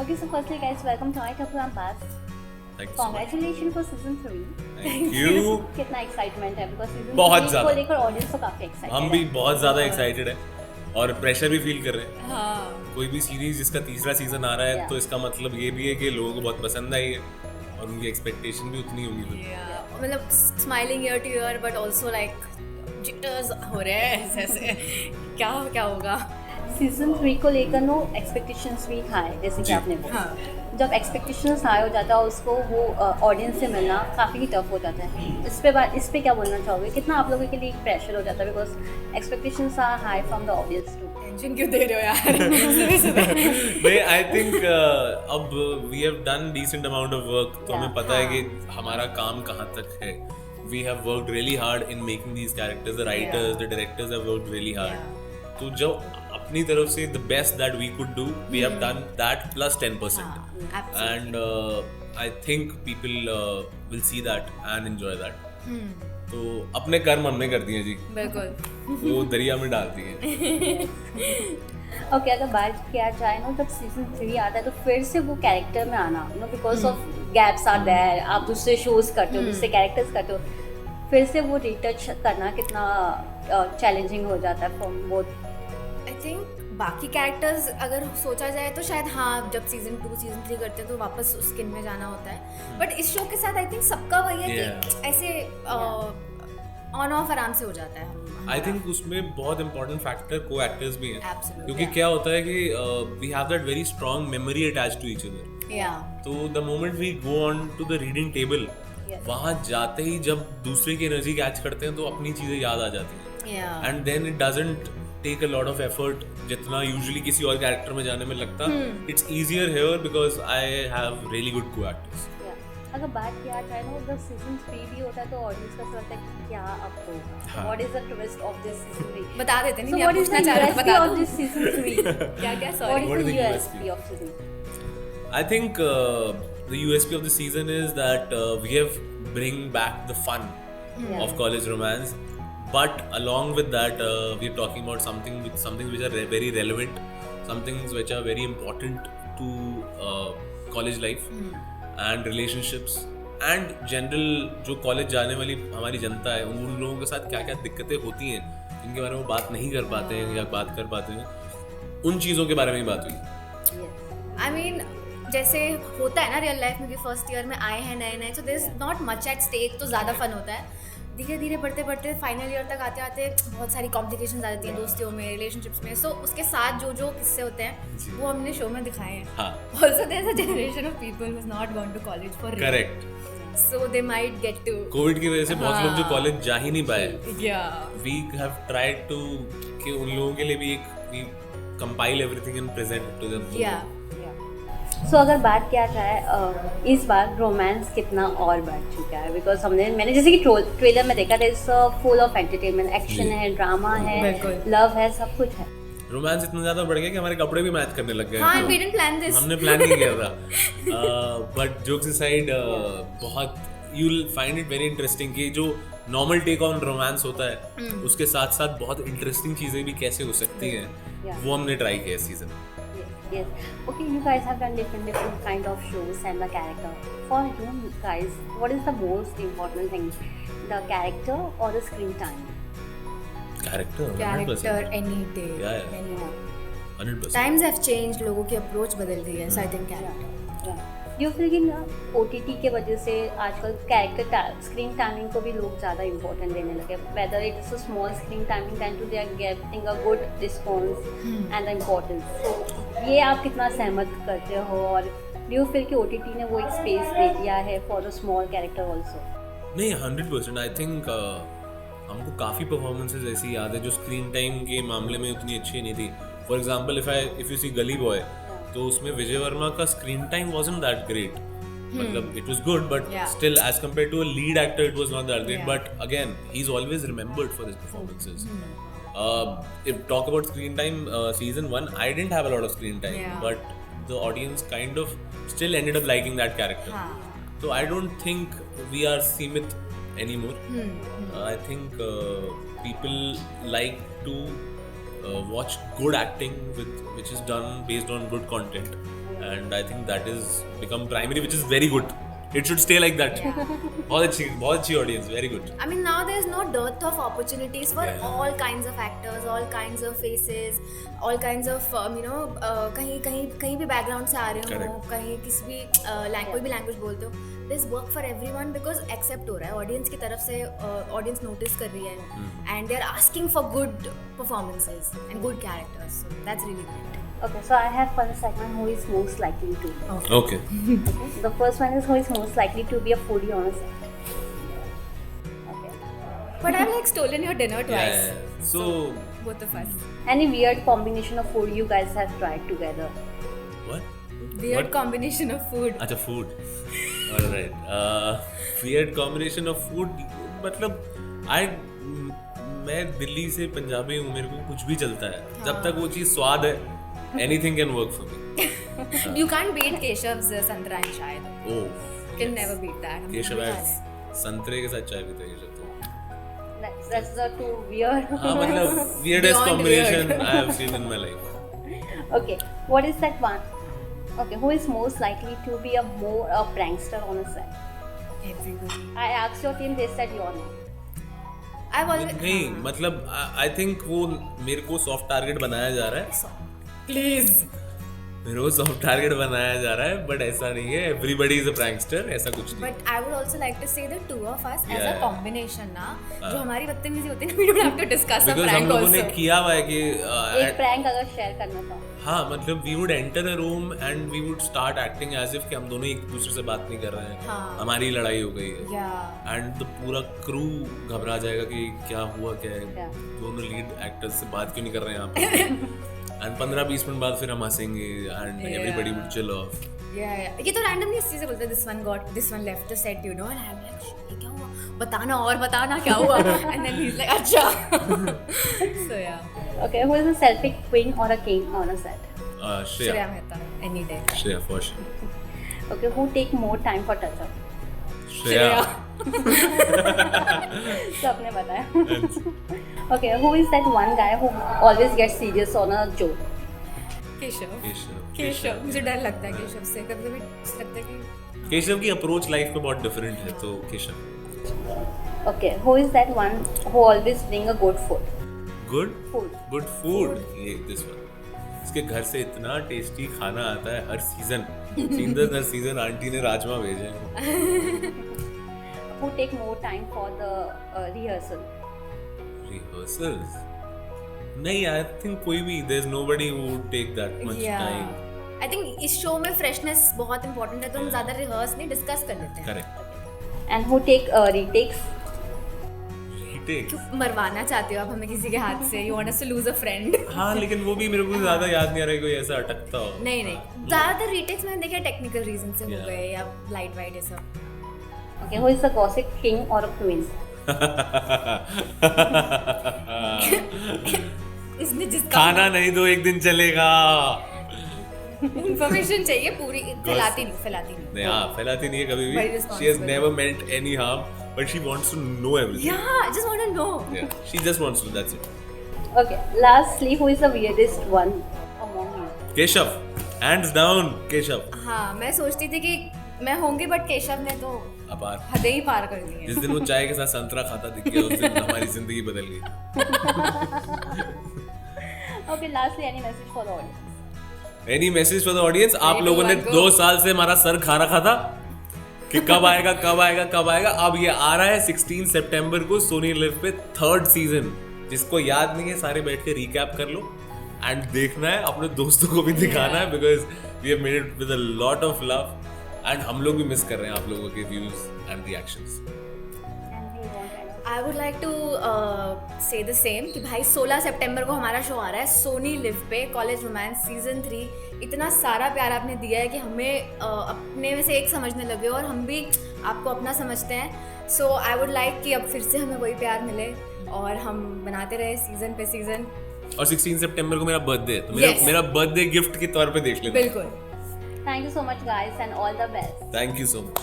Okay, so firstly, guys, welcome to my Couple and Pass. Thank you so much. Congratulations for season 3. Thank you. कितना excitement है because season बहुत 3 ज़्यादा। को लेकर audience तो काफी एक्साइटेड हम भी बहुत ज़्यादा एक्साइटेड है और प्रेशर भी फील कर रहे हैं। हाँ कोई भी सीरीज जिसका तीसरा सीजन आ रहा है Yeah. तो इसका मतलब ये भी है कि लोगों को बहुत पसंद आई है और उनकी एक्सपेक्टेशन भी उतनी होगी। मतलब smiling year two year but also like jitters हो रहे हैं ऐसे क्या क्या होगा। सीजन 3 को लेकर नो एक्सपेक्टेशंस भी हाई जैसे कि जी। आपने बोला हाँ जब एक्सपेक्टेशंस हाई हो जाता है उसको वो ऑडियंस से मिलना काफ़ी टफ हो जाता है। इस पे क्या बोलना चाहोगे, कितना आप लोगों के लिए प्रेशर हो जाता है because expectations are high from the audience too. Tension क्यों दे रहे हो यार सुबह नहीं, आई थिंक अब we have done decent amount of work तो हमें Yeah. पता है कि हमारा काम कहाँ तक है। We have worked really hard in making these characters, the writers the directors have worked really hard. तो जब अपनी तरफ से the best that we could do we have done that plus 10%, and I think people will see that and enjoy that. तो अपने कर्म हमने कर दिए जी, बिल्कुल वो दरिया में डाल दिए। ओके, अगर बात किया जाए ना जब सीजन 3 आता है तो फिर से वो कैरेक्टर में आना no because of gaps are there, आप दूसरे शोज करते हो दूसरे कैरेक्टर्स करते हो, फिर से वो रिटच करना कितना चैलेंजिंग हो जाता है फ्रॉम बोथ। आई थिंक बाकी कैरेक्टर्स अगर सोचा जाए तो शायद हाँ जब सीजन 2 सीजन 3 करते हैं तो वापस उस स्किन में जाना होता है बट इस शो के साथ आई थिंक सबका वही है कि ऐसे ऑन ऑफ आराम से हो जाता है। आई थिंक उसमें बहुत इंपॉर्टेंट फैक्टर को एक्टर्स भी हैं, Absolutely, क्योंकि क्या होता है कि we have that very strong memory attached to each other. या तो the moment we go on to the reading table, वहाँ जाते ही जब दूसरे की एनर्जी कैच करते हैं तो अपनी चीज़ें याद आ जाती हैं yeah and then it doesn't take a lot of effort जितना यूजुअली किसी और कैरेक्टर में जाने में लगता। It's easier here because I have really good co-actors. अगर बात किया जाए ना जब सीजन 3 भी होता है तो ऑडियंस का सोचता है कि क्या अब होगा, हाँ। What is the twist of this season 3। बता देते नहीं So मैं what is पूछना the चाह रहा था USP बता of दो this season 3? क्या क्या What sorry What is is the the USP of season 3? I think the USP of the season is that we have bring back the fun Yeah. of college romance, but along with that we are talking about something which are very relevant, some things which are very important to college life and relationships and general जो college जाने वाली हमारी जनता है उन लोगों के साथ क्या क्या दिक्कतें होती हैं जिनके बारे में बात नहीं कर पाते हैं या बात कर पाते हैं, उन चीज़ों के बारे में ही बात हुई। Yes. आई मीन जैसे होता है ना रियल लाइफ में कि फर्स्ट ईयर में आए हैं नए so there is not much at stake तो ज़्यादा फन होता है। धीरे धीरे बढ़ते बढ़ते फाइनल ईयर तक आते आते बहुत सारी कॉम्प्लिकेशंस आ जाती हैं दोस्तियों में रिलेशनशिप्स में। सो उसके साथ जो जो किस्से होते हैं वो हमने शो में दिखाए हैं। हाँ, also there is a generation of people who has not gone to college for correct. So they might get to Covid की वजह से बहुत लोग जो कॉलेज जा ही नहीं पाए, या वी हैव ट्राइड टू कि उन लोगों के लिए भी एक we compile everything and present to them. Yeah so अगर बात किया जाए इस बार रोमांस कितना और बढ़ चुका है बिकॉज मैंने जैसे कि ट्रेलर में देखा था it's full of entertainment, action है, ड्रामा है, बिल्कुल। लव है, सब कुछ है। रोमांस इतना ज्यादा बढ़ गया कि हमारे कपड़े भी मैच करने लग गए। हाँ तो वी डिडंट प्लान दिस हमने प्लान नहीं किया था, बट जोक्स असाइड बहुत you will find it very interesting कि जो नॉर्मल टेक ऑन रोमांस होता है उसके साथ साथ बहुत इंटरेस्टिंग चीजें भी कैसे हो सकती हैं, Yeah. वो हमने ट्राई किया इस season. Yes. Okay, you guys have done different kind of shows and the character. For you guys, what is the most important thing? The character or the screen time? Character character any day Yeah. Any 100%। Times have change, लोगों की approach बदल गई है so I think character Do you feel कि OTT के वजह से आजकल कैरेक्टर स्क्रीन टाइमिंग को भी लोग ज़्यादा इम्पोर्टेंट देने लगे, whether it is a small screen timing then to they are getting a good response and the importance. So ये आप कितना सहमत करते हो और do you feel कि OTT ने वो एक स्पेस दे दिया है for the small character also? नहीं, 100%। आई थिंक हमको काफ़ी परफॉर्मेंसेज ऐसी याद है जो स्क्रीन टाइम के मामले में उतनी अच्छी नहीं थी। For example if you see Gully Boy, तो उसमें विजय वर्मा का screen time wasn't that great, मतलब it was good but Yeah. Still as compare to a lead actor it was not that great, Yeah. But again he is always remembered for his performances. If talk about screen time, season 1 I didn't have a lot of screen time, Yeah. but the audience kind of still ended up liking that character. हाँ So I don't think we are Seemit anymore. I think people like to watch good acting which is done based on good content and I think that is become primary, which is very good. It should stay like that. बहुत अच्छी audience, very good. I mean, now there's no dearth of opportunities for Yeah. all kinds of actors, all kinds of faces, all kinds of कहीं भी background से आ रहे हो, Correct. कहीं किसी भी कोई भी language बोलते हो, there's work for everyone because accept हो रहा है audience की तरफ से, audience notice कर रही है, and they're asking for good performances and good characters, so that's really great. Okay, so I have one segment who is most likely to. Okay. Okay. The first one is who is most likely to be a foodie on a set. Okay. But I've like stolen your dinner twice. Yeah. So Both of us. Any weird combination of food you guys have tried together? what? Weird What? combination of food. अच्छा food. Alright. Weird combination of food. मतलब मैं दिल्ली से पंजाबी हूँ, मेरे को कुछ भी चलता है जब तक वो चीज़ स्वाद है. Anything can work for me. You can't beat Keshav's संतरा and चाय. Oh. Can never beat that. Keshav संतरे के साथ चाय पीते हैं केशव तो. That's the two weird. हाँ मतलब weirdest Beyond combination weird. I have seen in my life. Okay, what is that one? Okay, who is most likely to be a prankster on a set? Everybody. I asked your team, they said you're not. I've always. नहीं मतलब I think वो मेरे को soft target बनाया जा रहा है. Please. मेरे को सॉफ्ट टारगेट बनाया जा रहा है, बट ऐसा नहीं है. एवरीबडी इज अ प्रैंकस्टर, ऐसा कुछ नहीं. But I would also like to say the two of us as a Yeah. combination ना, जो हमारी बदतमीजी होती है ना, we don't have to discuss a because हम prank लोगों ने also. किया हुआ है कि एक प्रैंक अगर शेयर करना था. हाँ मतलब we would enter a room and we would start acting as if कि हम दोनों एक दूसरे से बात नहीं कर रहे हैं. हाँ. हमारी लड़ाई हो गई है Yeah. एंड द पूरा क्रू घबरा जाएगा कि क्या हुआ, क्या है, Yeah. दोनों लीड एक्टर्स से बात क्यों नहीं कर रहे हैं यहाँ पे. एंड 15-20 मिनट बाद फिर हम हंसेंगे and everybody would chill off. Yeah, yeah. ये तो randomly इस चीज़ से बोलते हैं, this one left the set, you know, and I'm like, ये क्या हुआ? बताना क्या हुआ? And then he's like, अच्छा. So yeah. Okay, who is a selfie queen or a king on a set? Shreya Shreya Mehta, any day. Shreya for sure. Okay, who take more time for touch up? Shreya. सबने बताया. Okay, who is that one guy who always gets serious on a joke? Keshav. मुझे डर लगता है केशव से, कभी-कभी लगता है कि केशव की अप्रोच लाइफ पे बहुत डिफरेंट है, तो Keshav. Okay, who is that one who always bring a good food? Good Food. Food. ये दिस वन. इसके घर से इतना टेस्टी खाना आता है हर सीजन. हर सीजन आंटी ने राजमा भेजे हैं. Who take more time for the rehearsal? Rehearsals नहीं, आई थिंक कोई भी there is nobody who would take that much time. I think इस शो में फ्रेशनेस बहुत इंपॉर्टेंट है, तो हम ज़्यादा रिहर्स नहीं, डिस्कस कर लेते हैं. Correct. And who take retakes? Retake. मरवाना चाहते हो आप हमें किसी के हाथ से, you want us to lose a friend. हाँ लेकिन वो भी मेरे को ज्यादा याद नहीं आ रहा है कोई ऐसा अटकता हो. नहीं ज़्यादातर रीटेक्स मैंने देखे टेक्निकल रीजन से हो Yeah. गए या लाइट वाइट ये सब. Okay, who is the gossip king or a queen? इसने जिसका खाना नहीं दो एक दिन चलेगा. इन्फॉर्मेशन चाहिए पूरी, फैलाती नहीं. नहीं हाँ फैलाती नहीं है कभी Very भी. responsible. She has never meant any harm, but she wants to know everything. Yeah, just want to know. Yeah, she just wants to. That's it. Okay, lastly, who is the weirdest one among you? Keshav, hands down Keshav. हाँ, मैं सोचती थी कि मैं होंगी, but Keshav ने तो अपार. हदें ही पार कर दी जिस हैं. दिन वो चाय के साथ संतरा खाता दिख गया उस दिन हमारी जिंदगी बदल गई. Okay, lastly, any message for the audience? Any message for the audience. आप Ready, लोगों ने one, go. 2 साल से हमारा सर खा रखा था कि कब आएगा. अब ये आ रहा है 16 सितंबर को सोनी लिव पे 3rd सीजन. जिसको याद नहीं है सारे बैठ के रिकैप कर लो एंड देखना है, अपने दोस्तों को भी दिखाना है, because we have made it with a lot of love and हम लोग भी मिस कर रहे हैं आप लोगों के views and reactions. Anything you want to add? I would like to say the same कि भाई 16 सितंबर को हमारा शो आ रहा है सोनी लिव पे, कॉलेज रोमांस सीजन 3. इतना सारा प्यार आपने दिया है कि हमें अपने में से एक समझने लगे और हम भी आपको अपना समझते हैं. सो आई वुड लाइक कि अब फिर से हमें वही प्यार मिले और हम बनाते रहे सीजन पे सीजन. और 16 सितंबर को मेरा बर्थडे है, तो मेरा बर्थडे गिफ्ट के तौर पे देख लेना. बिल्कुल. Thank you so much, guys, and all the best. Thank you so much.